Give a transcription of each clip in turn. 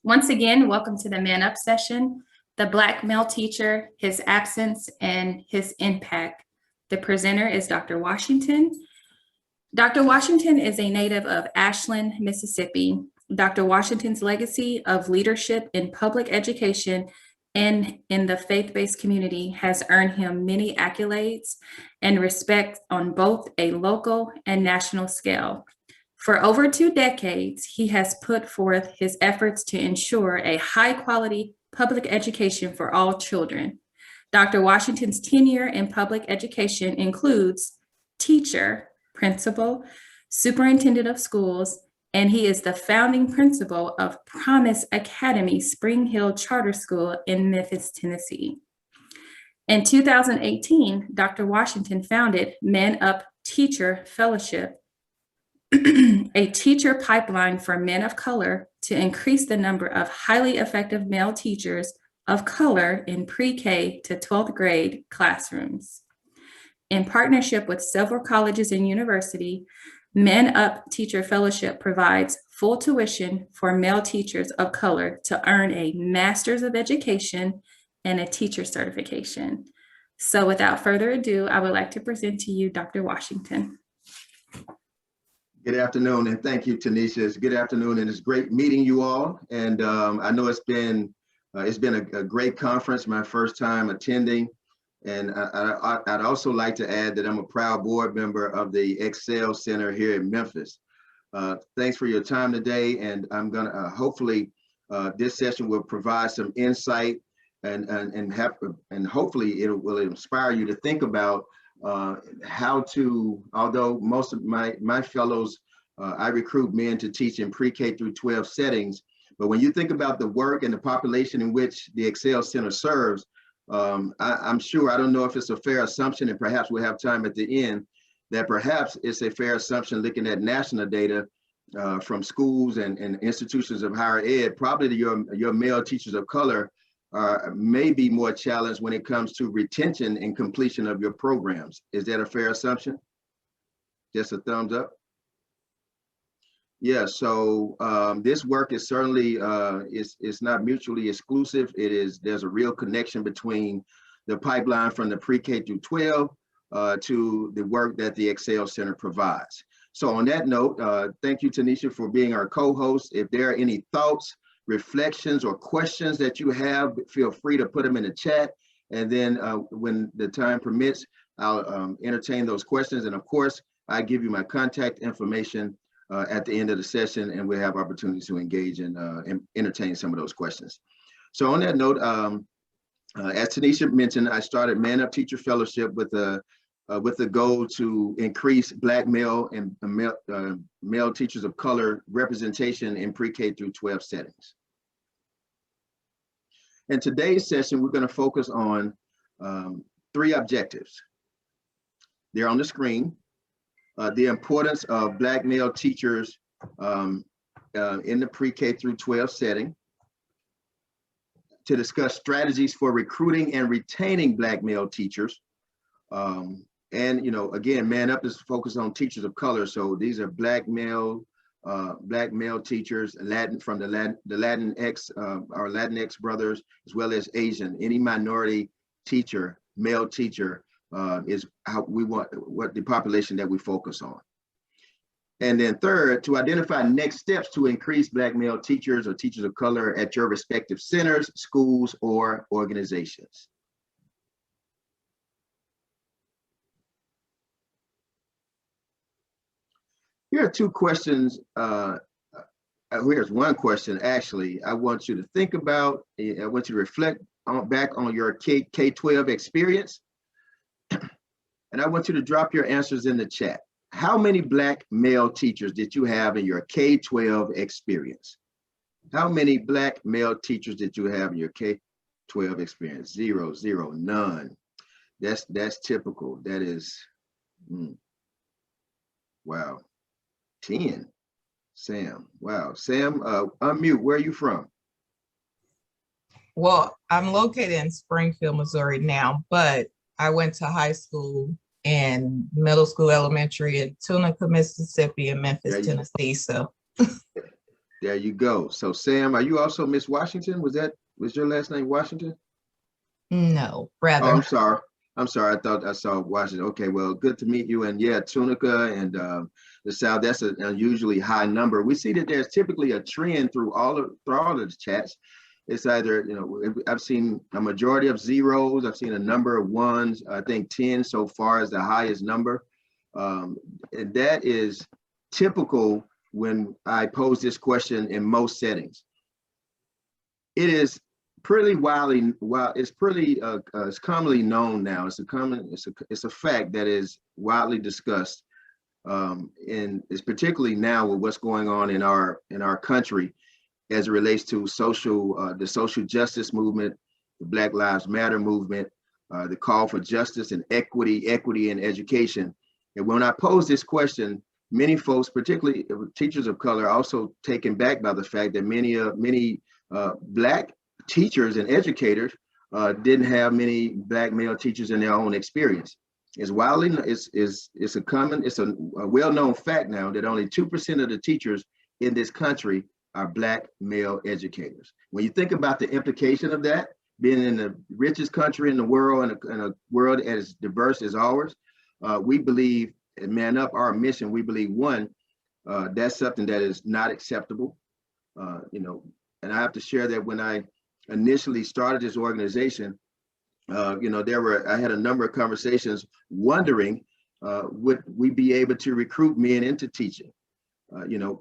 Once again, welcome to the Man Up session, the Black male teacher, his absence, and his impact. The presenter is Dr. Washington. Dr. Washington is a native of Ashland, Mississippi. Dr. Washington's legacy of leadership in public education and in the faith-based community has earned him many accolades and respect on both a local and national scale. For over 2 decades, he has put forth his efforts to ensure a high-quality public education for all children. Dr. Washington's tenure in public education includes teacher, principal, superintendent of schools, and he is the founding principal of Promise Academy Spring Hill Charter School in Memphis, Tennessee. In 2018, Dr. Washington founded Men Up Teacher Fellowship, a teacher pipeline for men of color to increase the number of highly effective male teachers of color in pre-K to 12th grade classrooms. In partnership with several colleges and universities, Men Up Teacher Fellowship provides full tuition for male teachers of color to earn a Master's of Education and a teacher certification. So without further ado, I would like to present to you Dr. Washington. Good afternoon, and thank you, Tanisha. It's good afternoon, and it's great meeting you all. And I know it's been a great conference, my first time attending. And I'd also like to add that I'm a proud board member of the Excel Center here in Memphis. Thanks for your time today, and I'm gonna hopefully this session will provide some insight and hopefully it will inspire you to think about how to, although most of my fellows, I recruit men to teach in pre-K through 12 settings, but when you think about the work and the population in which the Excel Center serves, I'm sure, I don't know if it's a fair assumption, and perhaps we'll have time at the end, that perhaps it's a fair assumption looking at national data from schools and institutions of higher ed, probably your male teachers of color may be more challenged when it comes to retention and completion of your programs. Is that a fair assumption? Just a thumbs up? Yeah, so this work is certainly, it's not mutually exclusive. There's a real connection between the pipeline from the pre-K through 12 to the work that the Excel Center provides. So on that note, thank you, Tanisha, for being our co-host. If there are any thoughts, reflections, or questions that you have, feel free to put them in the chat. And then when the time permits, I'll entertain those questions. And of course, I give you my contact information at the end of the session, and we'll have opportunities to engage and entertain some of those questions. So on that note, as Tanisha mentioned, I started Man Up Teacher Fellowship with the goal to increase Black male and male teachers of color representation in pre-K through 12 settings. In today's session, we're going to focus on 3 objectives. They're on the screen. The importance of Black male teachers in the pre-K through 12 setting, to discuss strategies for recruiting and retaining Black male teachers. And, you know, again, Man Up is focused on teachers of color. So these are Black male teachers, from the Latinx, our Latinx brothers, as well as Asian. Any minority teacher, male teacher, is what the population that we focus on. And then third, to identify next steps to increase Black male teachers or teachers of color at your respective centers, schools, or organizations. Here are 2 questions. Here's one question, actually, I want you to think about. I want you to reflect back on your K-12 experience. And I want you to drop your answers in the chat. How many Black male teachers did you have in your K-12 experience? How many Black male teachers did you have in your K-12 experience? 0, 0, none. That's typical. That is, wow. 10. Sam, wow. Sam, unmute. Where are you from? Well, I'm located in Springfield, Missouri now, but I went to high school and middle school, elementary in Tunica, Mississippi, and Memphis, Tennessee. So There you go. So Sam, are you also Miss Washington? Was your last name Washington? No, Oh, rather. I'm sorry. I'm sorry. I thought I saw Washington. Okay, well, good to meet you. And yeah, Tunica and the South, that's an unusually high number. We see that there's typically a trend through all of the chats. It's either, I've seen a majority of zeros. I've seen a number of ones. I think 10 so far is the highest number. And that is typical when I pose this question in most settings. It is pretty it's pretty it's commonly known now. It's a fact that is widely discussed, and it's particularly now with what's going on in our country as it relates to the social justice movement, the Black Lives Matter movement, the call for justice and equity in education. And when I pose this question, many folks, particularly teachers of color, are also taken back by the fact that many Black teachers and educators didn't have many Black male teachers in their own experience. It's a well-known fact now that only 2% of the teachers in this country are Black male educators. When you think about the implication of that, being in the richest country in the world and a world as diverse as ours, we believe, at Man Up, our mission, we believe, one, that's something that is not acceptable. And I have to share that when I initially started this organization, I had a number of conversations wondering, would we be able to recruit men into teaching?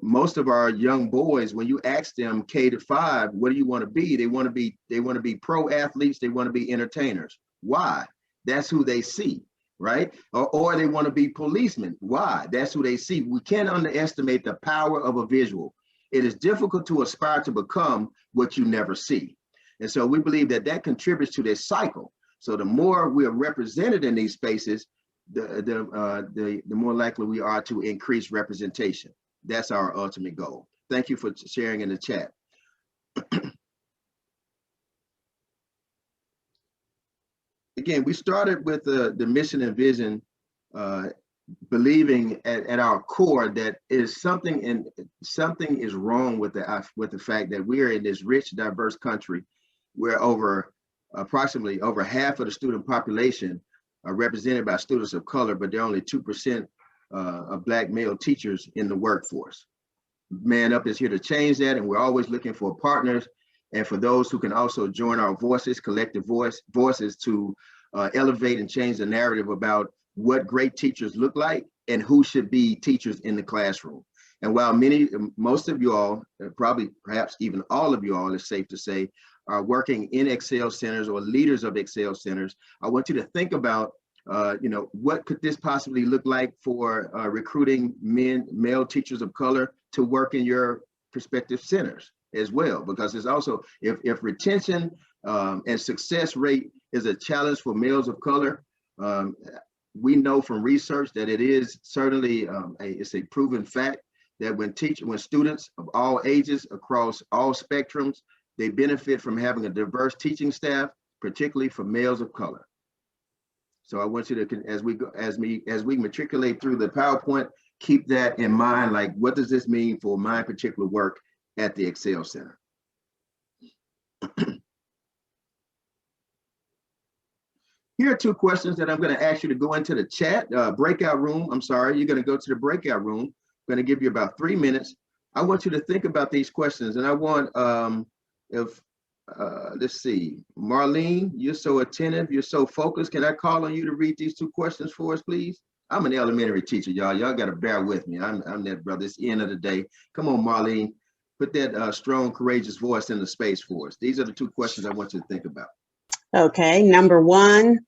Most of our young boys, when you ask them K-5, what do you want to be? They want to be pro athletes. They want to be entertainers. Why? That's who they see, right? Or they want to be policemen. Why? That's who they see. We can't underestimate the power of a visual. It is difficult to aspire to become what you never see. And so we believe that contributes to this cycle. So the more we are represented in these spaces, the more likely we are to increase representation. That's our ultimate goal. Thank you for sharing in the chat. Again, we started with the mission and vision, believing at our core that something is wrong with the fact that we are in this rich, diverse country where approximately over half of the student population are represented by students of color, but there are only 2% of Black male teachers in the workforce. Man Up is here to change that, and we're always looking for partners and for those who can also join our collective voices to elevate and change the narrative about what great teachers look like and who should be teachers in the classroom. And while most of you all, perhaps even all of you all, it's safe to say, are working in Excel centers or leaders of Excel centers, I want you to think about, what could this possibly look like for recruiting male teachers of color to work in your prospective centers as well? Because it's also, if retention and success rate is a challenge for males of color, we know from research that it is certainly it's a proven fact that when students of all ages across all spectrums, they benefit from having a diverse teaching staff, particularly for males of color. So I want you to, as we matriculate through the PowerPoint, keep that in mind. Like, what does this mean for my particular work at the Excel Center? Here are two questions that I'm going to ask you to go into the chat breakout room. I'm sorry, you're going to go to the breakout room. I'm going to give you about 3 minutes. I want you to think about these questions, and I want let's see, Marlene, you're so attentive, you're so focused. Can I call on you to read these two questions for us, please? I'm an elementary teacher, y'all. Y'all got to bear with me. I'm that brother. It's the end of the day. Come on, Marlene, put that strong, courageous voice in the space for us. These are the two questions I want you to think about. Okay, number one,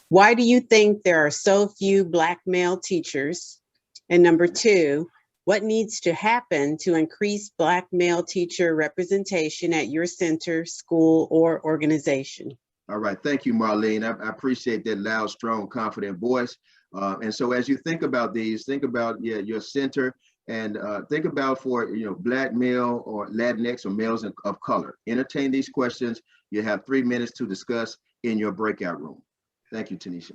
why do you think there are so few Black male teachers? And number two, what needs to happen to increase Black male teacher representation at your center, school, or organization? All right, thank you, Marlene. I appreciate that loud, strong, confident voice. And so as you think about these, think about your center, and think about for Black male or Latinx or males of color. Entertain these questions. You have 3 minutes to discuss in your breakout room. Thank you, Tanisha.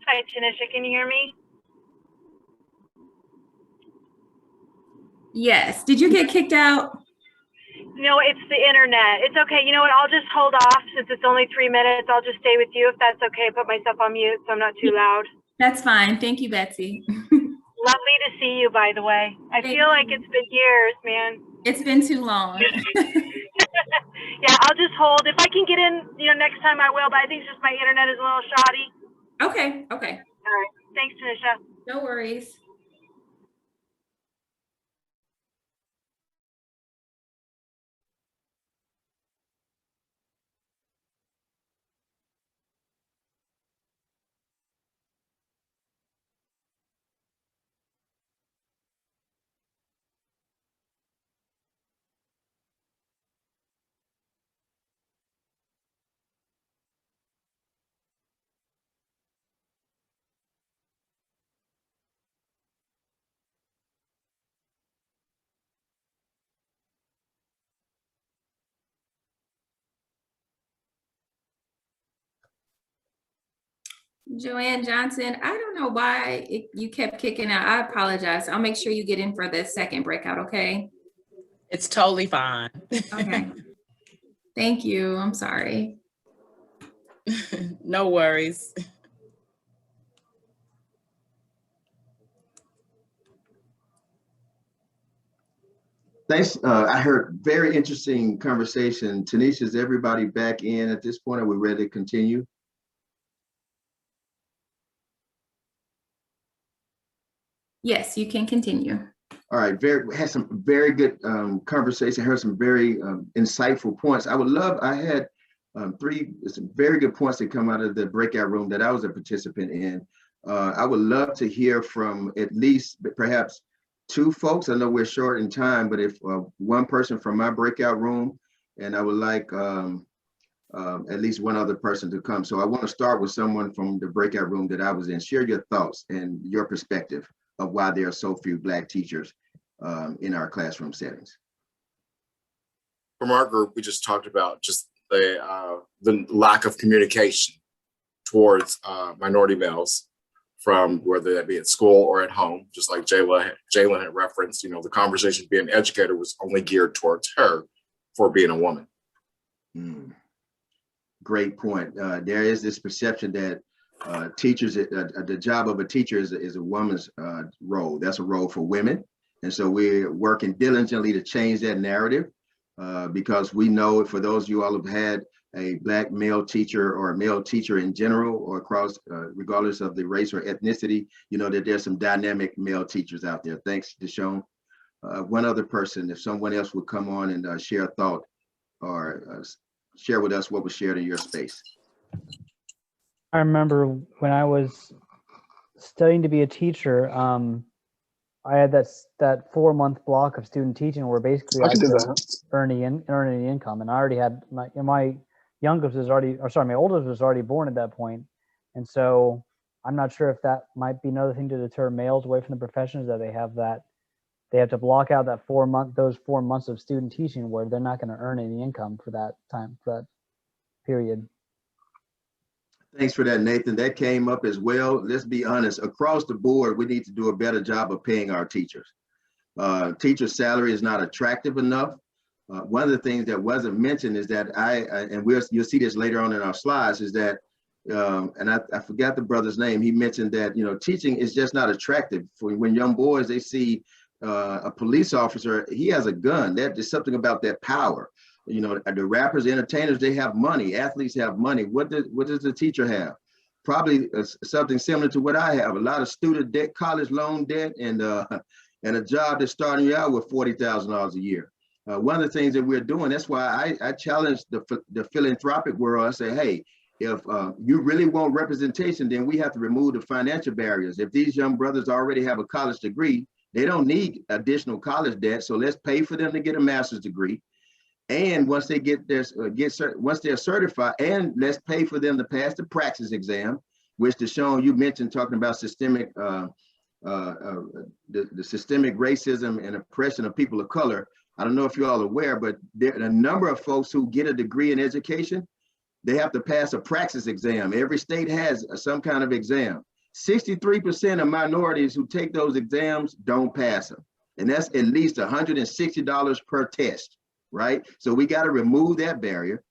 Hi, Tanisha, can you hear me? Yes. Did you get kicked out? No, it's the internet. It's okay. You know what? I'll just hold off since it's only 3 minutes. I'll just stay with you if that's okay. Put myself on mute so I'm not too loud. That's fine. Thank you, Betsy. Lovely to see you, by the way. I Thank feel like you. it's been years, man. It's been too long. Yeah, I'll just hold. If I can get in, next time I will, but I think it's just my internet is a little shoddy. Okay. Okay. All right. Thanks, Tanisha. No worries. Joanne Johnson, I don't know why you kept kicking out. I apologize. I'll make sure you get in for the second breakout, okay? It's totally fine. Okay. Thank you. I'm sorry. No worries. Thanks. I heard very interesting conversation. Tanisha, is everybody back in at this point? Are we ready to continue? Yes, you can continue. All right, had some very good conversation, heard some very insightful points. I had some very good points that come out of the breakout room that I was a participant in. I would love to hear from at least perhaps two folks. I know we're short in time, but if one person from my breakout room, and I would like at least one other person to come. So I want to start with someone from the breakout room that I was in. Share your thoughts and your perspective of why there are so few Black teachers in our classroom settings. From our group, we just talked about just the lack of communication towards minority males, from whether that be at school or at home. Just like Jalen had referenced, the conversation being educated was only geared towards her for being a woman. Great point. There is this perception that teachers, the job of a teacher is a woman's role. That's a role for women. And so we're working diligently to change that narrative because we know, for those of you all who've had a Black male teacher or a male teacher in general or across, regardless of the race or ethnicity, that there's some dynamic male teachers out there. Thanks, Deshaun. One other person, if someone else would come on and share a thought or share with us what was shared in your space. I remember when I was studying to be a teacher, I had that 4-month block of student teaching where basically I could earn any income, and I already had my youngest was already, or sorry, my oldest was already born at that point, and so I'm not sure if that might be another thing to deter males away from the profession, is that they have to block out those 4 months of student teaching where they're not going to earn any income for that time, for that period. Thanks for that, Nathan. That came up as well. Let's be honest, across the board, we need to do a better job of paying our teachers. Teacher salary is not attractive enough. One of the things that wasn't mentioned is that you'll see this later on in our slides, is that, and I forgot the brother's name, he mentioned that, teaching is just not attractive. For when young boys, they see a police officer, he has a gun. There's something about that power. The rappers, entertainers, they have money. Athletes have money. What does the teacher have? Probably something similar to what I have. A lot of student debt, college loan debt, and a job that's starting you out with $40,000 a year. One of the things that we're doing, that's why I challenge the philanthropic world. I say, hey, if you really want representation, then we have to remove the financial barriers. If these young brothers already have a college degree, they don't need additional college debt. So let's pay for them to get a master's degree. And once they once they're certified, and let's pay for them to pass the praxis exam, which Deshaun, you mentioned, talking about systemic, the systemic racism and oppression of people of color. I don't know if you're all aware, but there are a number of folks who get a degree in education. They have to pass a praxis exam. Every state has some kind of exam. 63% of minorities who take those exams don't pass them. And that's at least $160 per test, right? So we got to remove that barrier.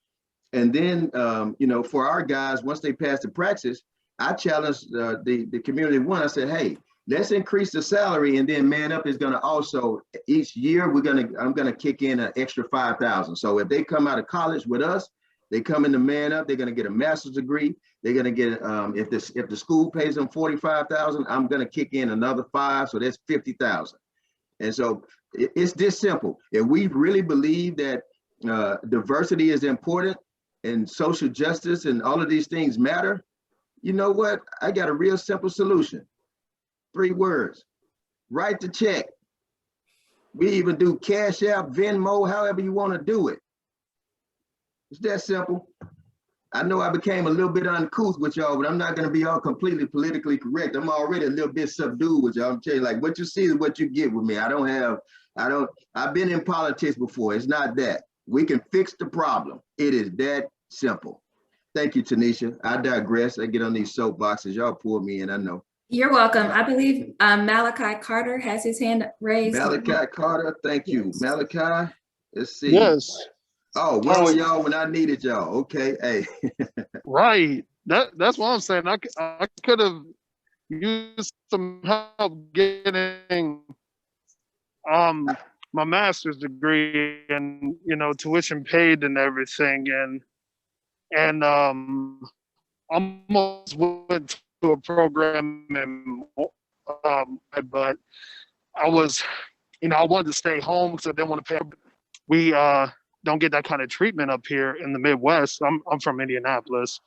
And then, for our guys, once they pass the praxis, I challenged the community one. I said, hey, let's increase the salary, and then Man Up is going to also, each year I'm going to kick in an extra $5,000. So if they come out of college with us, they come into Man Up, they're going to get a master's degree. They're going to get, if the school pays them $45,000, I'm going to kick in another $5,000, so that's $50,000. And so it's this simple. If we really believe that diversity is important and social justice and all of these things matter, you know what? I got a real simple solution. 3 words: write the check. We even do Cash App, Venmo, however you want to do it. It's that simple. I know I became a little bit uncouth with y'all, but I'm not going to be all completely politically correct. I'm already a little bit subdued with y'all. I'm telling you, like, what you see is what you get with me. I've been in politics before. It's not that. We can fix the problem. It is that simple. Thank you, Tanisha. I digress. I get on these soapboxes. Y'all pull me in, I know. You're welcome. I believe Malachi Carter has his hand raised. Malachi Carter, thank you. Yes. Malachi, let's see. Yes. Oh, where were y'all when I needed y'all? Okay, hey. Right. That's what I'm saying. I could have used some help getting my master's degree and tuition paid and everything, and almost went to a program but I was I wanted to stay home because I didn't want to pay. We don't get that kind of treatment up here in the Midwest. I'm from Indianapolis.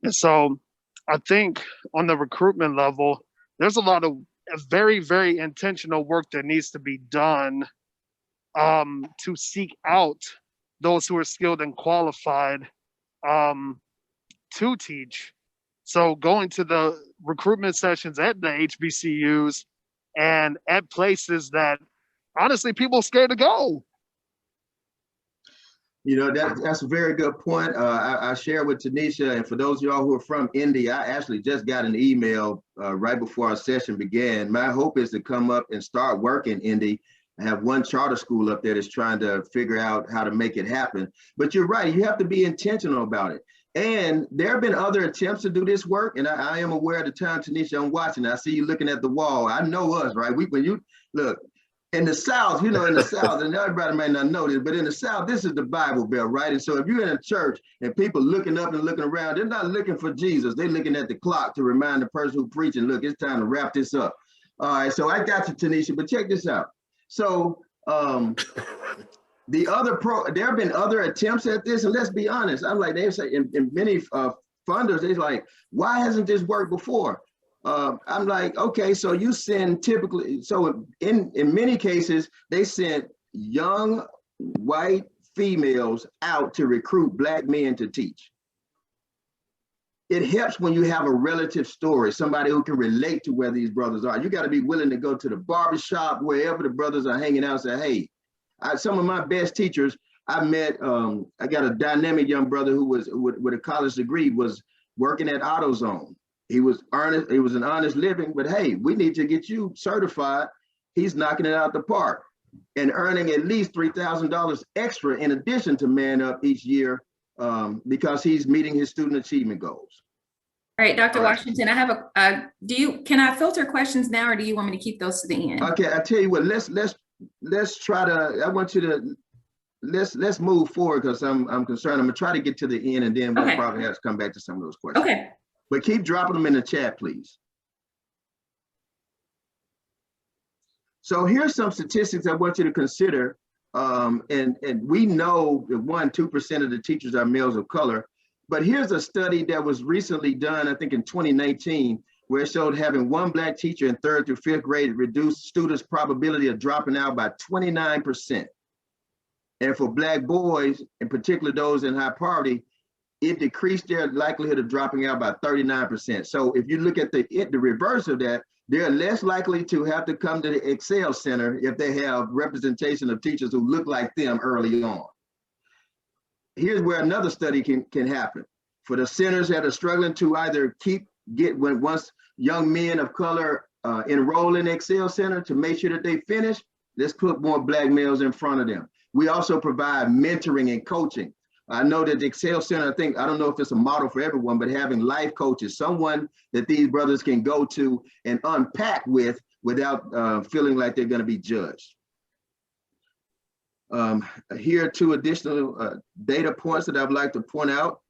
And so I think on the recruitment level, there's a lot of very, very intentional work that needs to be done to seek out those who are skilled and qualified to teach. So going to the recruitment sessions at the HBCUs and at places that honestly people are scared to go. That's a very good point. I share with Tanisha, and for those of y'all who are from Indy, I actually just got an email right before our session began. My hope is to come up and start work in Indy. I have one charter school up there that's trying to figure out how to make it happen. But you're right, you have to be intentional about it. And there have been other attempts to do this work, and I am aware of the time, Tanisha, I'm watching. I see you looking at the wall. I know us, right? When you look, in the South, and everybody may not know this, but in the South, this is the Bible Belt, right? And so if you're in a church and people looking up and looking around, they're not looking for Jesus. They're looking at the clock to remind the person who's preaching, look, it's time to wrap this up. All right, so I got you, Tanisha, but check this out. So there have been other attempts at this, and let's be honest, I'm like, they say in many funders, they're like, why hasn't this worked before? I'm like, okay, so you send typically, so in many cases, they sent young white females out to recruit Black men to teach. It helps when you have a relative story, somebody who can relate to where these brothers are. You got to be willing to go to the barbershop, wherever the brothers are hanging out, and say, hey, some of my best teachers I met, I got a dynamic young brother who was with a college degree, was working at AutoZone. He was an honest living, but hey, we need to get you certified. He's knocking it out the park and earning at least $3,000 extra in addition to Man Up each year because he's meeting his student achievement goals. All right, Dr. Washington, I have can I filter questions now, or do you want me to keep those to the end? Okay, I tell you what, let's try to, I want you to, let's move forward because I'm concerned. I'm gonna try to get to the end and then we'll probably have to come back to some of those questions. Okay. But keep dropping them in the chat, please. So here's some statistics I want you to consider. And we know that 2% of the teachers are males of color, but here's a study that was recently done, I think in 2019, where it showed having one Black teacher in 3rd through 5th grade reduced students' probability of dropping out by 29%. And for Black boys, in particular those in high poverty, it decreased their likelihood of dropping out by 39%. So if you look at the reverse of that, they're less likely to have to come to the Excel Center if they have representation of teachers who look like them early on. Here's where another study can happen. For the centers that are struggling to either once young men of color enroll in Excel Center to make sure that they finish, let's put more Black males in front of them. We also provide mentoring and coaching. I know that the Excel Center, I don't know if it's a model for everyone, but having life coaches, someone that these brothers can go to and unpack with without feeling like they're going to be judged. Here are 2 additional data points that I'd like to point out.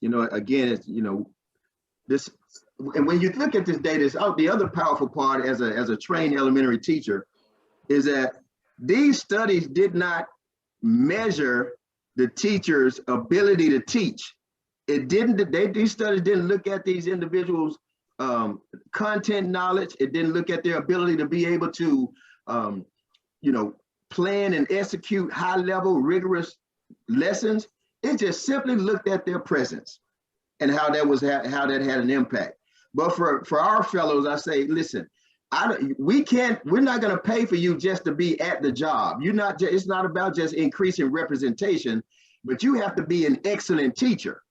Again, it's, this, and when you look at this data, it's out. The other powerful part as a trained elementary teacher is that these studies did not measure the teacher's ability to teach. These studies didn't look at these individuals' content knowledge. It didn't look at their ability to be able to, plan and execute high-level, rigorous lessons. It just simply looked at their presence and how that had an impact. But for our fellows, I say, listen, we're not going to pay for you just to be at the job. It's not about just increasing representation, but you have to be an excellent teacher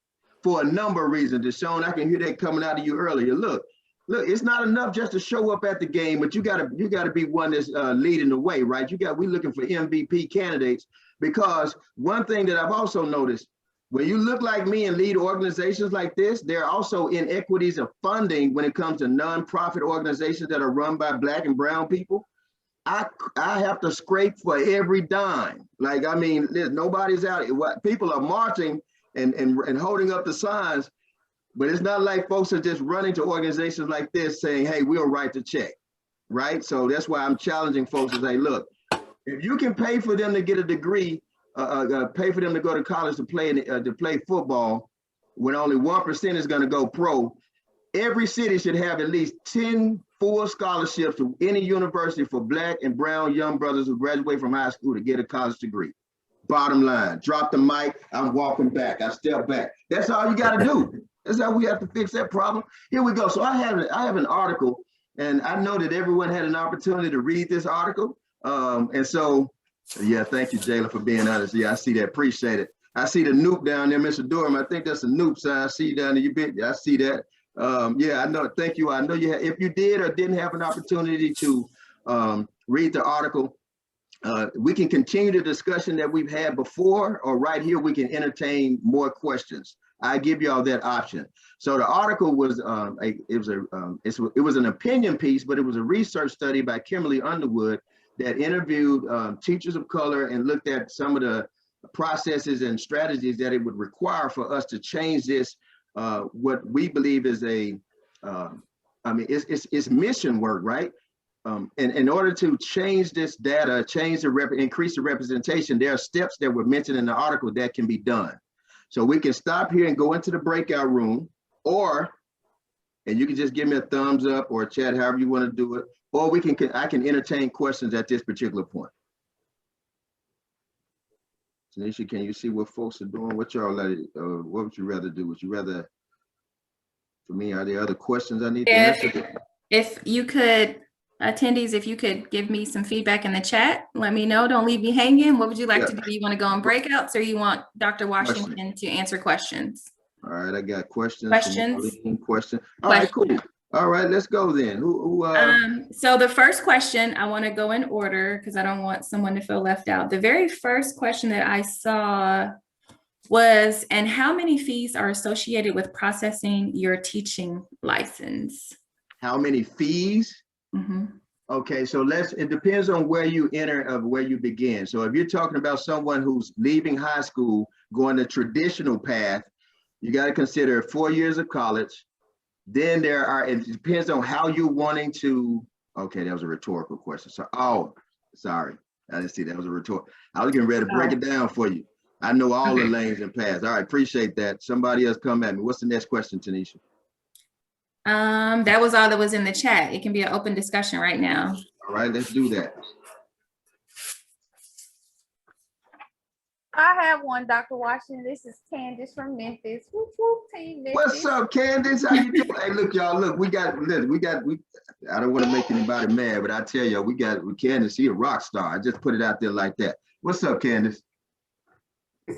for a number of reasons. Deshaun, I can hear that coming out of you earlier. Look, it's not enough just to show up at the game, but you gotta be one that's leading the way, right? We're looking for MVP candidates, because one thing that I've also noticed, when you look like me and lead organizations like this, there are also inequities of funding when it comes to nonprofit organizations that are run by Black and brown people. I have to scrape for every dime. Like, I mean, nobody's out. People are marching and holding up the signs, but it's not like folks are just running to organizations like this saying, hey, we'll write the check, right? So that's why I'm challenging folks to say, look, if you can pay for them to get a degree, pay for them to go to college to play football, when only 1% is going to go pro, every city should have at least 10 full scholarships to any university for Black and brown young brothers who graduate from high school to get a college degree. Bottom line, drop the mic, I'm walking back, I step back. That's all you got to do. That's how we have to fix that problem. Here we go. So I have an article, and I know that everyone had an opportunity to read this article. And so, yeah, thank you, Jayla, for being honest. Yeah, I see that. Appreciate it. I see the Noop down there, Mr. Durham. I think that's a Noop sign. I see you down there. I see that. Yeah, I know. Thank you. I know you had, if you did or didn't have an opportunity to read the article, we can continue the discussion that we've had before, or right here, we can entertain more questions. I give y'all that option. So the article was it was an opinion piece, but it was a research study by Kimberly Underwood that interviewed teachers of color and looked at some of the processes and strategies that it would require for us to change this. What we believe is it's mission work, right? And in order to change this data, increase the representation, there are steps that were mentioned in the article that can be done. So we can stop here and go into the breakout room, and you can just give me a thumbs up or a chat, however you want to do it, or I can entertain questions at this particular point. Tanisha, can you see what folks are doing? What would you rather do? Would you rather, for me, are there other questions I need to answer? If you could, attendees, if you could give me some feedback in the chat, let me know. Don't leave me hanging. What would you like to do? You want to go on breakouts, or you want Dr. Washington to answer questions? All right, I got questions. Questions. All right, cool. All right, let's go then. So the first question, I want to go in order because I don't want someone to feel left out. The very first question that I saw was, and how many fees are associated with processing your teaching license? How many fees? Mm-hmm. Okay, so it depends on where you enter, of where you begin. So if you're talking about someone who's leaving high school, going the traditional path, you got to consider 4 years of college. Then it depends on how you're wanting to, okay, that was a rhetorical question. So, sorry, I didn't see that was a rhetorical. I was getting ready to break it down for you. I know all the lanes and paths. All right, appreciate that. Somebody else come at me. What's the next question, Tanisha? That was all that was in the chat. It can be an open discussion right now. All right, let's do that. I have one, Dr. Washington. This is Candace from Memphis. Whoop, whoop, team Memphis. What's up, Candace? How you doing? Hey, look, y'all, look, we got, I don't want to make anybody mad, but I tell y'all, we Candace, she a rock star. I just put it out there like that. What's up, Candace?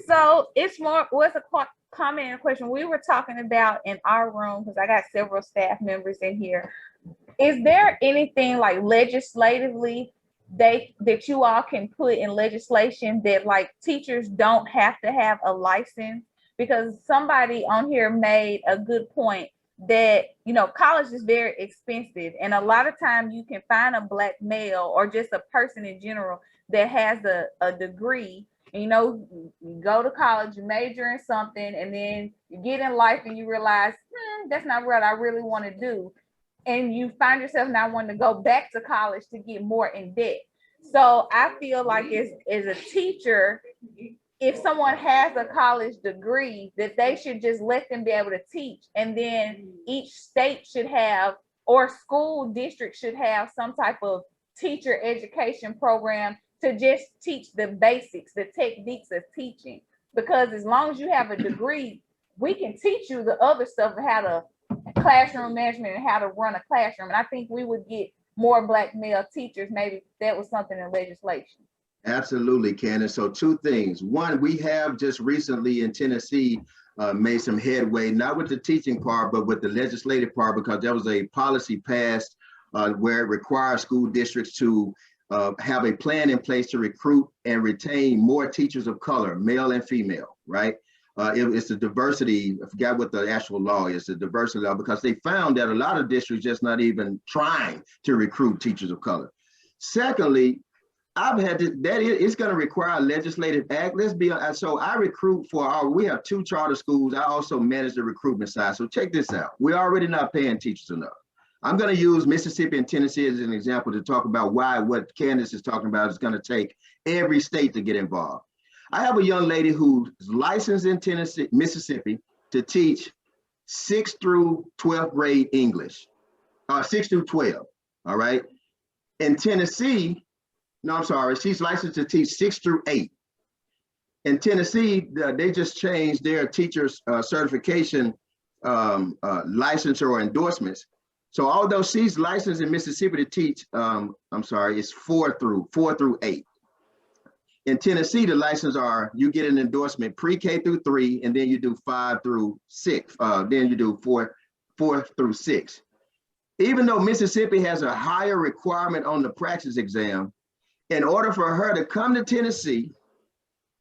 So it's a comment and question. We were talking about in our room, because I got several staff members in here. Is there anything like legislatively that you all can put in legislation that like teachers don't have to have a license? Because somebody on here made a good point that, you know, college is very expensive, and a lot of time you can find a Black male or just a person in general that has a degree. And, you know, you go to college, you major in something, and then you get in life and you realize, that's not what I really want to do. And you find yourself not wanting to go back to college to get more in debt. So I feel like as a teacher, if someone has a college degree, that they should just let them be able to teach. And then each state should have, or school district should have, some type of teacher education program to just teach the basics, the techniques of teaching. Because as long as you have a degree, we can teach you the other stuff, how to classroom management and how to run a classroom. And I think we would get more Black male teachers. Maybe that was something in legislation. Absolutely, Candace. So two things. One, we have just recently in Tennessee made some headway, not with the teaching part, but with the legislative part, because there was a policy passed where it requires school districts to have a plan in place to recruit and retain more teachers of color, male and female, right? It's the diversity, I forgot what the actual law is, the diversity law, because they found that a lot of districts just not even trying to recruit teachers of color. Secondly, it's going to require a legislative act. So I recruit we have 2 charter schools. I also manage the recruitment side. So check this out. We're already not paying teachers enough. I'm going to use Mississippi and Tennessee as an example to talk about why what Candace is talking about is going to take every state to get involved. I have a young lady who's licensed in Mississippi to teach 6th through 12th grade English, 6 through 12, all right? In Tennessee, no, I'm sorry, she's licensed to teach 6 through 8. In Tennessee, they just changed their teacher's certification license or endorsements. So although she's licensed in Mississippi to teach, it's 4 through 8. In Tennessee, the license you get an endorsement pre-K through 3, and then you do 5 through 6. Then you do 4 through 6. Even though Mississippi has a higher requirement on the praxis exam, in order for her to come to Tennessee,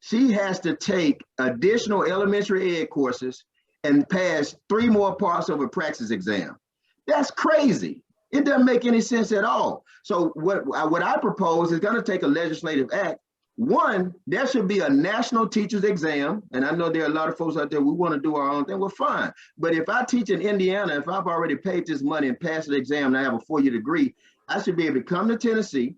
she has to take additional elementary ed courses and pass 3 more parts of a praxis exam. That's crazy. It doesn't make any sense at all. So what I propose is going to take a legislative act. One, there should be a national teacher's exam. And I know there are a lot of folks out there, we want to do our own thing. Well, fine. But if I teach in Indiana, if I've already paid this money and passed the exam and I have a 4-year degree, I should be able to come to Tennessee.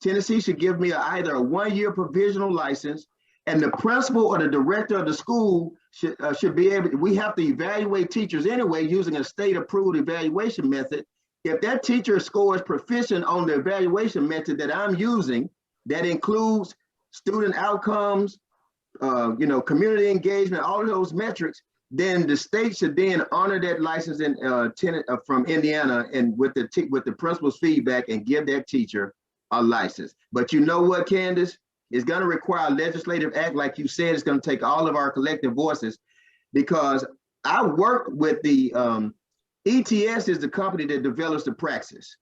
Tennessee should give me either a 1-year provisional license, and the principal or the director of the school should be able we have to evaluate teachers anyway using a state-approved evaluation method. If that teacher scores proficient on the evaluation method that I'm using, that includes student outcomes, community engagement, all of those metrics, then the state should then honor that license from Indiana and with the principal's feedback and give that teacher a license. But you know what, Candace? It's going to require a legislative act. Like you said, it's going to take all of our collective voices, because I work with the ETS is the company that develops the praxis.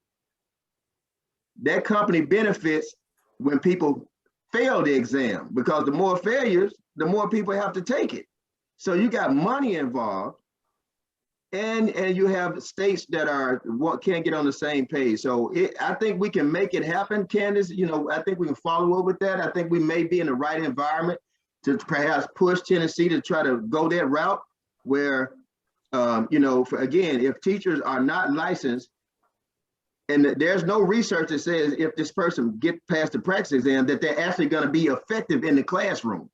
That company benefits when people fail the exam, because the more failures, the more people have to take it. So you got money involved, and you have states that can't get on the same page. So I think we can make it happen, Candace. I think we can follow up with that. I think we may be in the right environment to perhaps push Tennessee to try to go that route where, again, if teachers are not licensed, and there's no research that says if this person gets past the praxis exam that they're actually going to be effective in the classroom.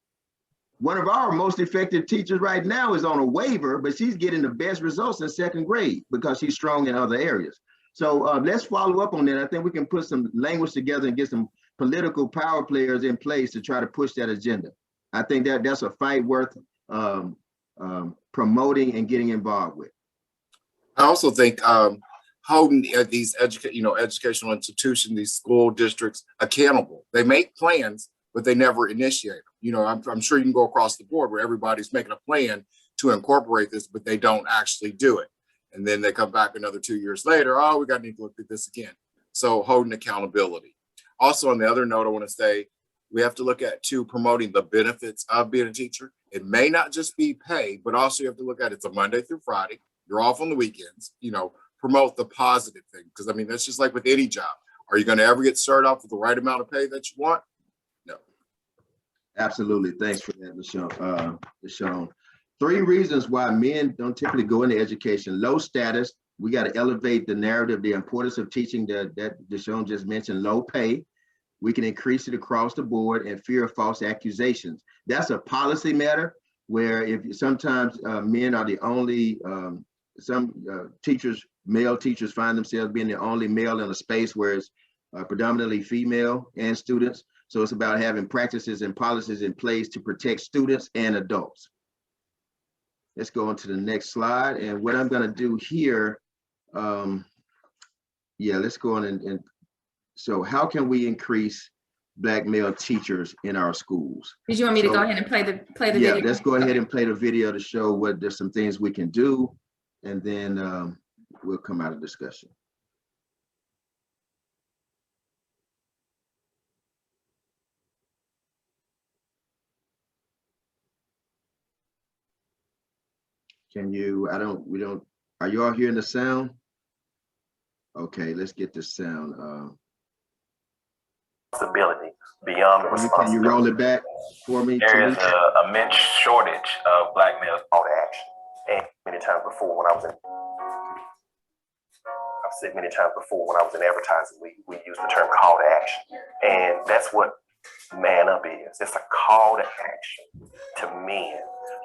One of our most effective teachers right now is on a waiver, but she's getting the best results in 2nd grade because she's strong in other areas. So let's follow up on that. I think we can put some language together and get some political power players in place to try to push that agenda. I think that's a fight worth promoting and getting involved with. I also think holding these educational institutions, these school districts accountable. They make plans, but they never initiate them. You know, I'm sure you can go across the board where everybody's making a plan to incorporate this, but they don't actually do it. And then they come back another 2 years later, oh, we got to need to look at this again. So holding accountability. Also, on the other note, I want to say we have to look at too promoting the benefits of being a teacher. It may not just be pay, but also you have to look at it's a Monday through Friday. You're off on the weekends, you know, promote the positive thing. Because I mean, that's just like with any job. Are you going to ever get started off with the right amount of pay that you want? No. Absolutely. Thanks for that, Deshaun. 3 reasons why men don't typically go into education. Low status. We got to elevate the narrative, the importance of teaching that Deshaun just mentioned. Low pay. We can increase it across the board, and fear of false accusations. That's a policy matter where if sometimes men are the only, teachers, male teachers find themselves being the only male in a space where it's predominantly female and students. So it's about having practices and policies in place to protect students and adults. Let's go on to the next slide. And what I'm going to do here, let's go on and so how can we increase Black male teachers in our schools? Did you want me to go ahead and play the video? Yeah, let's go ahead and play the video to show what there's some things we can do, and then we'll come out of discussion. Can you, are you all hearing the sound? Okay, let's get the sound. Responsibility beyond the responsibility. Can you roll it back for me? There is a immense shortage of Black males call to action. And many times before when I was in, I've said many times before when I was in advertising, we use the term call to action. And that's what Man Up is. It's a call to action to men,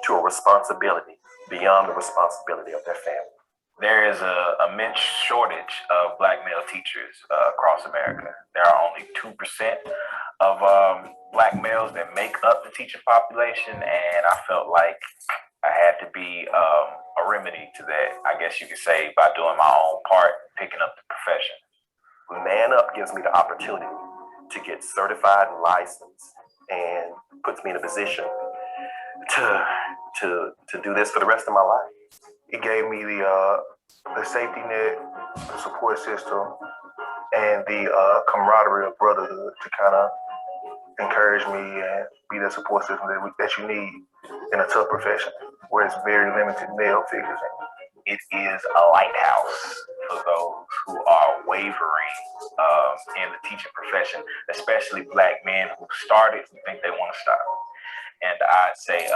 to a responsibility beyond the responsibility of their family. There is a immense shortage of Black male teachers across America. There are only 2% of Black males that make up the teacher population, and I felt like I had to be a remedy to that, I guess you could say, by doing my own part, picking up the profession. Man Up gives me the opportunity to get certified and licensed and puts me in a position to do this for the rest of my life. It gave me the safety net, the support system, and the camaraderie of brotherhood to kind of encourage me and be the support system that you need in a tough profession where it's very limited male figures. It is a lighthouse for those who are wavering in the teaching profession, especially Black men who started who think they want to stop. And I'd say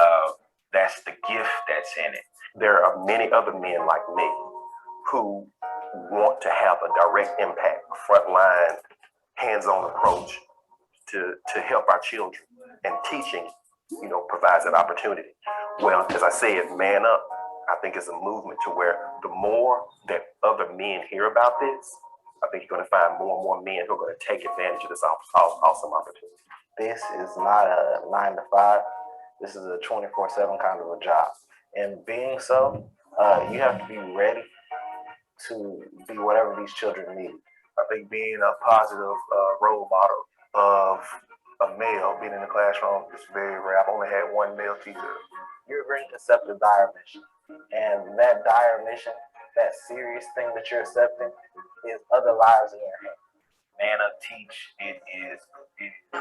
that's the gift that's in it. There are many other men like me who want to have a direct impact, a frontline, hands-on approach to help our children. And teaching, provides that opportunity. Well, as I said, Man Up, I think it's a movement to where the more that other men hear about this, I think you're going to find more and more men who are going to take advantage of this awesome opportunity. This is not a 9 to 5. This is a 24/7 kind of a job. And being so, you have to be ready to be whatever these children need. I think being a positive role model of a male being in the classroom is very rare. I've only had one male teacher. You're agreeing to accept a dire mission. And that dire mission, that serious thing that you're accepting, is other lives in your hands. Man Up Teach, it is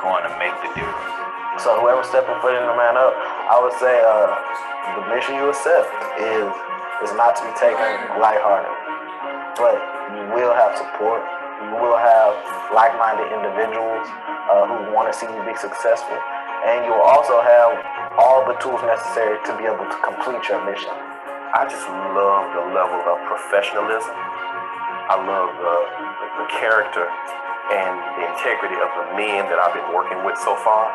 going to make the difference. So whoever's stepping foot into Man Up, I would say the mission you accept is not to be taken lighthearted. But you will have support. You will have like-minded individuals who want to see you be successful. And you will also have all the tools necessary to be able to complete your mission. I just love the level of professionalism. I love the character and the integrity of the men that I've been working with so far.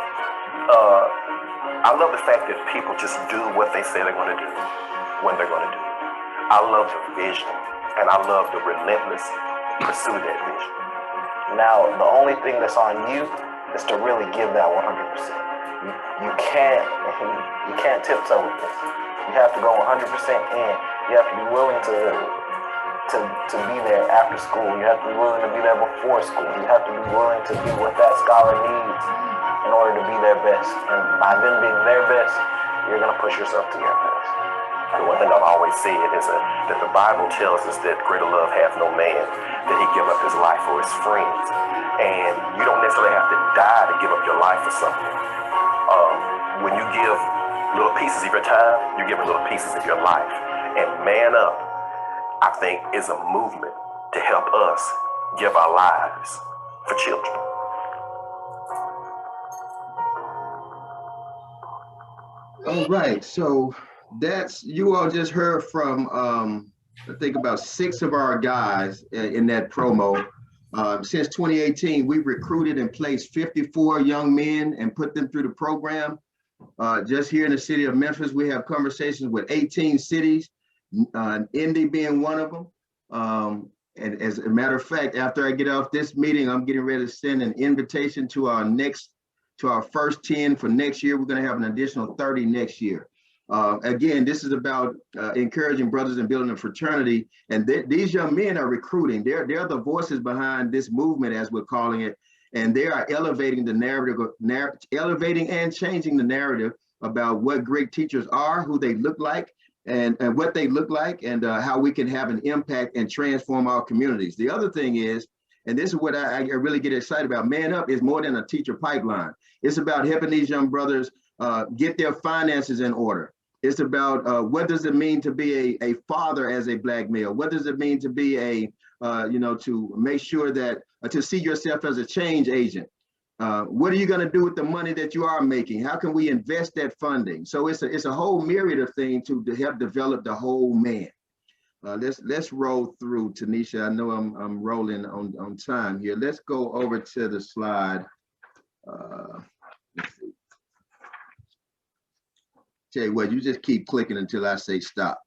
I love the fact that people just do what they say they're going to do when they're going to do it. I love the vision, and I love the relentless pursuit of that vision. Now, the only thing that's on you is to really give that 100%. You can't tiptoe with this. You have to go 100% in. You have to be willing to be there after school. You have to be willing to be there before school. You have to be willing to be what that scholar needs in order to be their best. And by them being their best, you're going to push yourself to your best. The one thing I've always said is that the Bible tells us that greater love hath no man, that he give up his life for his friends. And you don't necessarily have to die to give up your life for something. When you give little pieces of your time, you're giving little pieces of your life. And Man Up, I think, is a movement to help us give our lives for children. All right, so that's, you all just heard from, I think about 6 of our guys in that promo. Since 2018, we've recruited and placed 54 young men and put them through the program. Just here in the city of Memphis, we have conversations with 18 cities, Indy being one of them. And as a matter of fact, after I get off this meeting, I'm getting ready to send an invitation to our first 10 for next year. We're going to have an additional 30 next year. Again, this is about encouraging brothers and building a fraternity. And these young men are recruiting. They're the voices behind this movement, as we're calling it. And they are elevating the narrative, elevating and changing the narrative about what great teachers are, who they look like, and what they look like, and how we can have an impact and transform our communities. The other thing is, and this is what I really get excited about, Man Up is more than a teacher pipeline. It's about helping these young brothers get their finances in order. It's about what does it mean to be a father as a Black male? What does it mean to be to make sure that, to see yourself as a change agent? What are you going to do with the money that you are making? How can we invest that funding? So it's a whole myriad of things to help develop the whole man. Let's roll through, Tanisha. I know I'm rolling on time here. Let's go over to the slide. Let's see. Tell you what, you just keep clicking until I say stop.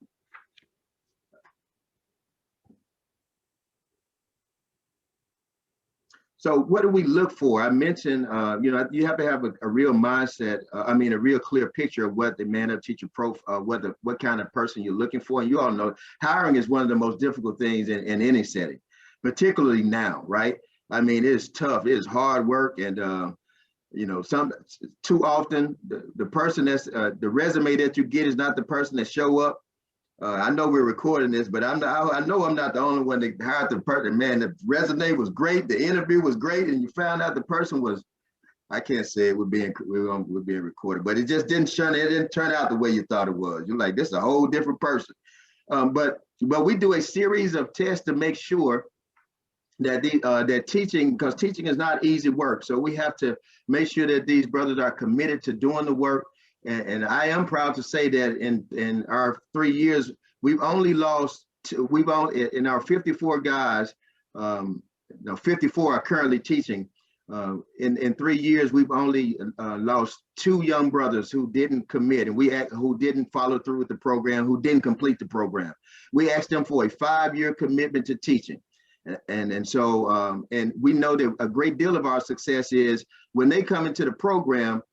So what do we look for? I mentioned, you have to have a real mindset. A real clear picture of what the Man Up teacher profile, what kind of person you're looking for. And you all know hiring is one of the most difficult things in any setting, particularly now, right? I mean, it's tough. It is hard work, and too often the person that's the resume that you get is not the person that show up. I know we're recording this, but I know I'm not the only one that hired the person. Man, the resume was great, the interview was great, and you found out the person was, I can't say it, we're being recorded, but it just didn't turn out the way you thought it was. You're like, this is a whole different person. But we do a series of tests to make sure that that teaching, because teaching is not easy work. So we have to make sure that these brothers are committed to doing the work. And I am proud to say that in our 3 years, in our 54 guys, 54 are currently teaching. In 3 years, we've only lost 2 young brothers who didn't commit, and who didn't follow through with the program, who didn't complete the program. We asked them for a 5-year commitment to teaching. And so we know that a great deal of our success is when they come into the program,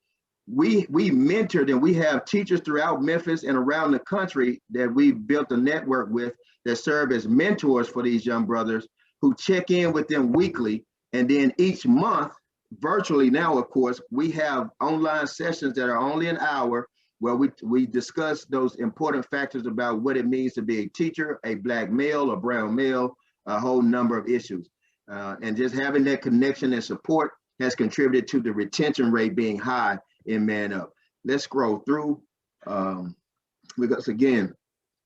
we mentored, and we have teachers throughout Memphis and around the country that we've built a network with that serve as mentors for these young brothers, who check in with them weekly. And then each month, virtually now, of course, we have online sessions that are only an hour, where we discuss those important factors about what it means to be a teacher, a Black male, a brown male, a whole number of issues. And just having that connection and support has contributed to the retention rate being high in Man Up. Let's scroll through. Because again,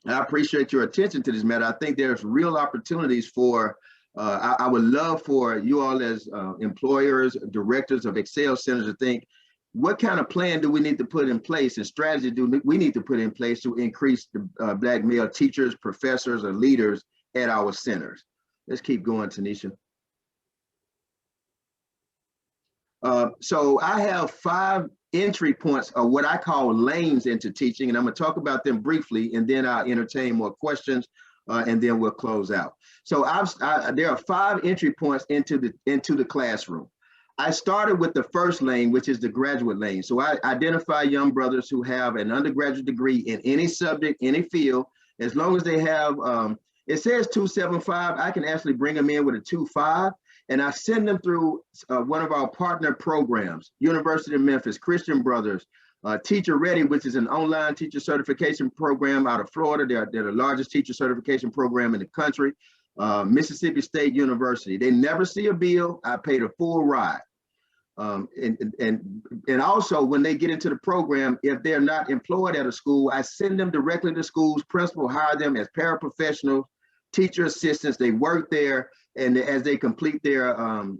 I appreciate your attention to this matter. I think there's real opportunities for, I would love for you all as employers, directors of Excel centers to think, what kind of plan do we need to put in place, and strategy do we need to put in place to increase the Black male teachers, professors, or leaders at our centers? Let's keep going, Tanisha. So I have 5 entry points, or what I call lanes into teaching, and I'm going to talk about them briefly, and then I'll entertain more questions, and then we'll close out. So there are 5 entry points into the classroom. I started with the first lane, which is the graduate lane. So I identify young brothers who have an undergraduate degree in any subject, any field, as long as they have, it says 275, I can actually bring them in with a 2.5. and I send them through one of our partner programs, University of Memphis, Christian Brothers, Teacher Ready, which is an online teacher certification program out of Florida. They're the largest teacher certification program in the country. Mississippi State University. They never see a bill. I pay the full ride. And also when they get into the program, if they're not employed at a school, I send them directly to schools. Principal hire them as paraprofessionals, teacher assistants. They work there, and as they complete their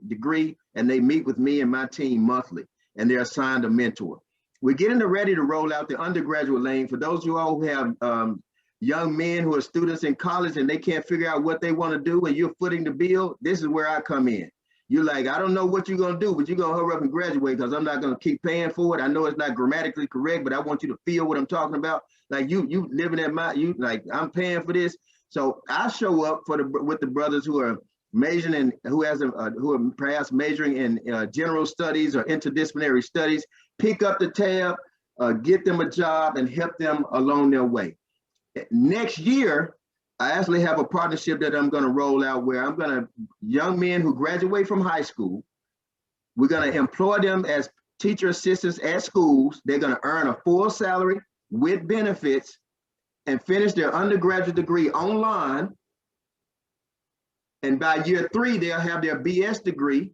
degree, and they meet with me and my team monthly, and they're assigned a mentor. We're getting ready to roll out the undergraduate lane. For those of you all who have young men who are students in college and they can't figure out what they want to do, and you're footing the bill, this is where I come in. You're like, I don't know what you're going to do, but you're going to hurry up and graduate because I'm not going to keep paying for it. I know it's not grammatically correct, but I want you to feel what I'm talking about. Like you living at like I'm paying for this. So I show up with the brothers who are majoring in, who are perhaps majoring in general studies or interdisciplinary studies, pick up the tab, get them a job and help them along their way. Next year, I actually have a partnership that I'm going to roll out where I'm going to, young men who graduate from high school, we're going to employ them as teacher assistants at schools. They're going to earn a full salary with benefits and finish their undergraduate degree online. And by year 3, they'll have their BS degree.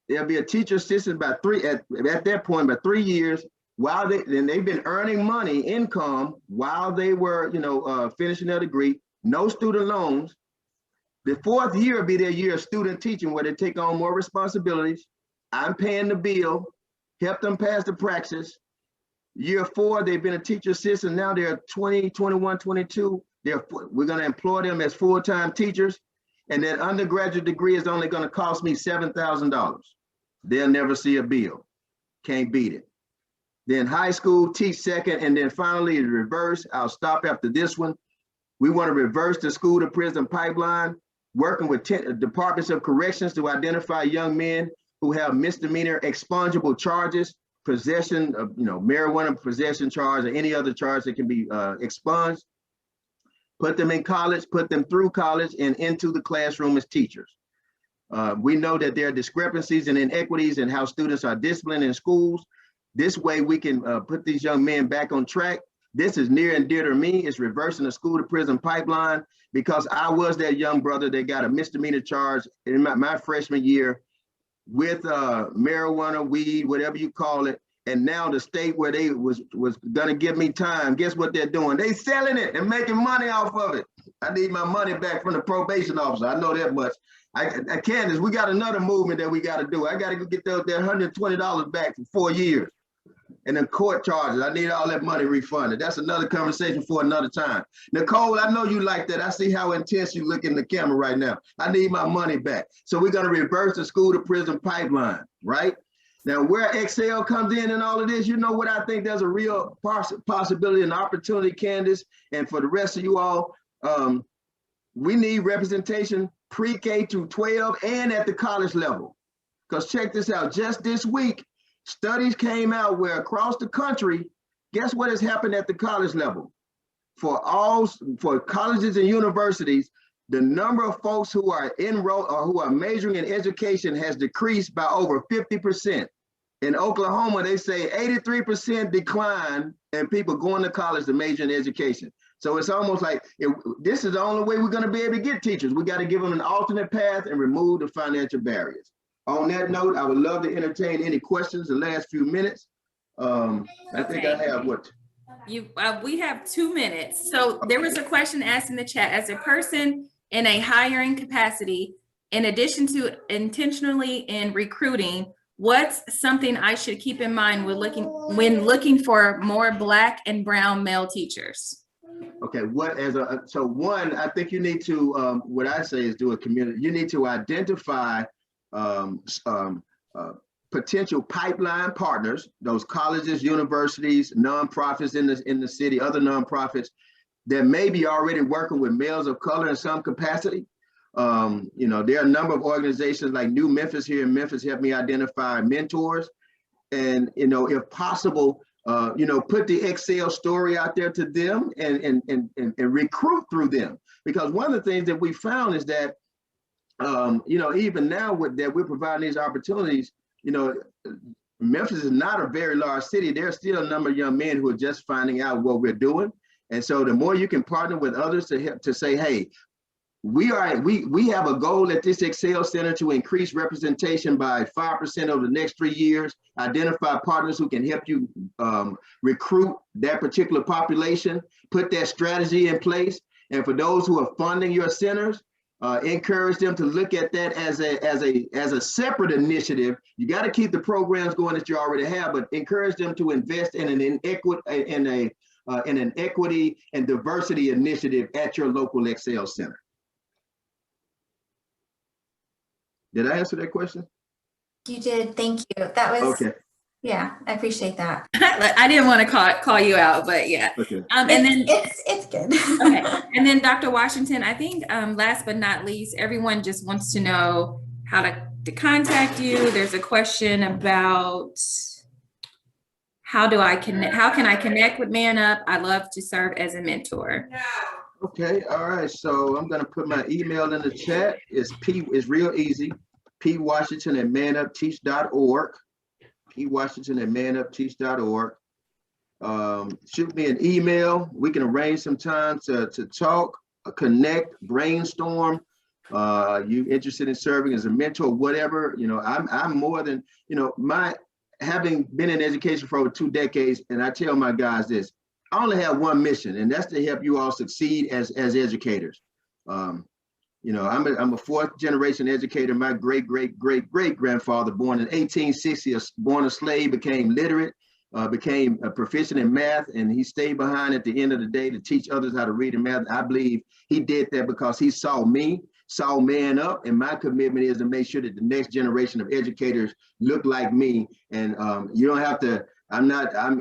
They'll be a teacher assistant by at that point, by 3 years. While they've been earning money, income, while they were, finishing their degree, no student loans. The 4th year will be their year of student teaching where they take on more responsibilities. I'm paying the bill, help them pass the praxis. Year 4, they've been a teacher assistant. Now they're 20, 21, 22. We're going to employ them as full-time teachers. And that undergraduate degree is only going to cost me $7,000. They'll never see a bill. Can't beat it. Then high school, teach second, and then finally the reverse. I'll stop after this one. We want to reverse the school to prison pipeline, working with departments of corrections to identify young men who have misdemeanor expungible charges, possession of, marijuana possession charge or any other charge that can be expunged. Put them in college, put them through college and into the classroom as teachers. We know that there are discrepancies and inequities in how students are disciplined in schools. This way we can put these young men back on track. This is near and dear to me. It's reversing the school to prison pipeline because I was that young brother that got a misdemeanor charge in my freshman year with marijuana, weed, whatever you call it. And now the state where they was gonna give me time, guess what they're doing? They selling it and making money off of it. I need my money back from the probation officer. I know that much. Candace, we got another movement that we got to do. I got to go get that $120 back for 4 years. And then court charges, I need all that money refunded. That's another conversation for another time. Nicole, I know you like that. I see how intense you look in the camera right now. I need my money back. So we're gonna reverse the school to prison pipeline, right? Now where Excel comes in and all of this, you know what I think there's a real possibility and opportunity, Candace, and for the rest of you all, we need representation pre-K through 12 and at the college level. Because check this out, just this week, studies came out where across the country, guess what has happened at the college level? For colleges and universities, the number of folks who are enrolled or who are majoring in education has decreased by over 50%. In Oklahoma, they say 83% decline in people going to college to major in education. So it's almost like this is the only way we're going to be able to get teachers. We got to give them an alternate path and remove the financial barriers. On that note, I would love to entertain any questions the last few minutes. I think I have what? We have 2 minutes. So there was a question asked in the chat. As a person in a hiring capacity, in addition to intentionally in recruiting, what's something I should keep in mind when looking for more Black and brown male teachers? Okay, so one, I think you need to, what I say is do a community. You need to identify potential pipeline partners, those colleges, universities, nonprofits in the city, other nonprofits that may be already working with males of color in some capacity. There are a number of organizations like New Memphis here in Memphis help me identify mentors, and if possible, put the Excel story out there to them and recruit through them. Because one of the things that we found is that you know, even now with that, we're providing these opportunities. You know, Memphis is not a very large city. There's still a number of young men who are just finding out what we're doing. And so the more you can partner with others to help, to say, hey, we have a goal at this Excel Center to increase representation by 5% over the next 3 years, identify partners who can help you recruit that particular population, put that strategy in place. And for those who are funding your centers, encourage them to look at that as a separate initiative. You got to keep the programs going that you already have, but encourage them to invest in an equity and diversity initiative at your local Excel Center. Did I answer that question? You did. Thank you. That was Okay. Yeah, I appreciate that. I didn't want to call you out, but yeah. Okay. And then it's good. Okay. And then Dr. Washington, I think last but not least, everyone just wants to know how to contact you. There's a question about how can I connect with Man Up? I love to serve as a mentor. Okay, all right. So I'm gonna put my email in the chat. It's real easy. pwashington@manupteach.org. pwashington@manupteach.org. Shoot me an email. We can arrange some time to talk, connect, brainstorm. You interested in serving as a mentor, whatever, you know, I'm more than, you know, having been in education for over 2 decades, and I tell my guys this, I only have one mission, and that's to help you all succeed as educators. You know, I'm a 4th generation educator. My great grandfather, born in 1860, born a slave, became literate, became a proficient in math, and he stayed behind at the end of the day to teach others how to read and math. I believe he did that because he saw Man Up, and my commitment is to make sure that the next generation of educators look like me. And you don't have to, I'm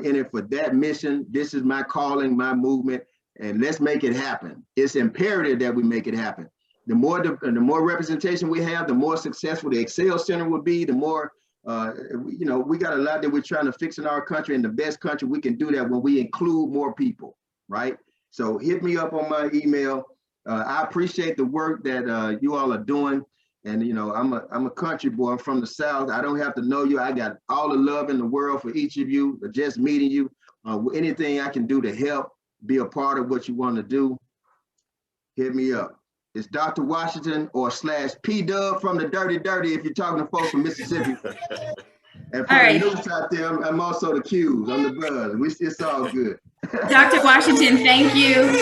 in it for that mission. This is my calling, my movement, and let's make it happen. It's imperative that we make it happen. The more representation we have, the more successful the Excel Center will be, the more, you know, we got a lot that we're trying to fix in our country, and the best country we can do that when we include more people, right? So hit me up on my email. I appreciate the work that you all are doing. And, you know, I'm a country boy. I'm from the South. I don't have to know you. I got all the love in the world for each of you, just meeting you. Anything I can do to help, be a part of what you want to do, hit me up. It's Dr. Washington or /P-Dub from the Dirty if you're talking to folks from Mississippi. And for the news out there, I'm also the Q's. I'm the brother. It's all good. Dr. Washington, thank you.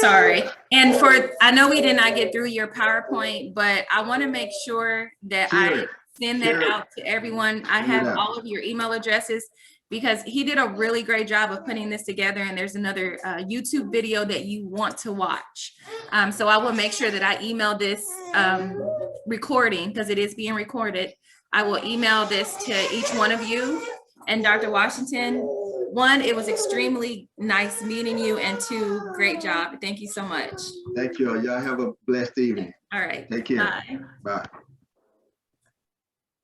Sorry. And I know we did not get through your PowerPoint, but I want to make sure that I send that out to everyone. I have all of your email addresses because he did a really great job of putting this together, and there's another YouTube video that you want to watch. So I will make sure that I email this recording, because it is being recorded. I will email this to each one of you. And Dr. Washington, 1, it was extremely nice meeting you, and 2, great job. Thank you so much. Thank you. Y'all have a blessed evening. All right. Take care. Bye. Bye.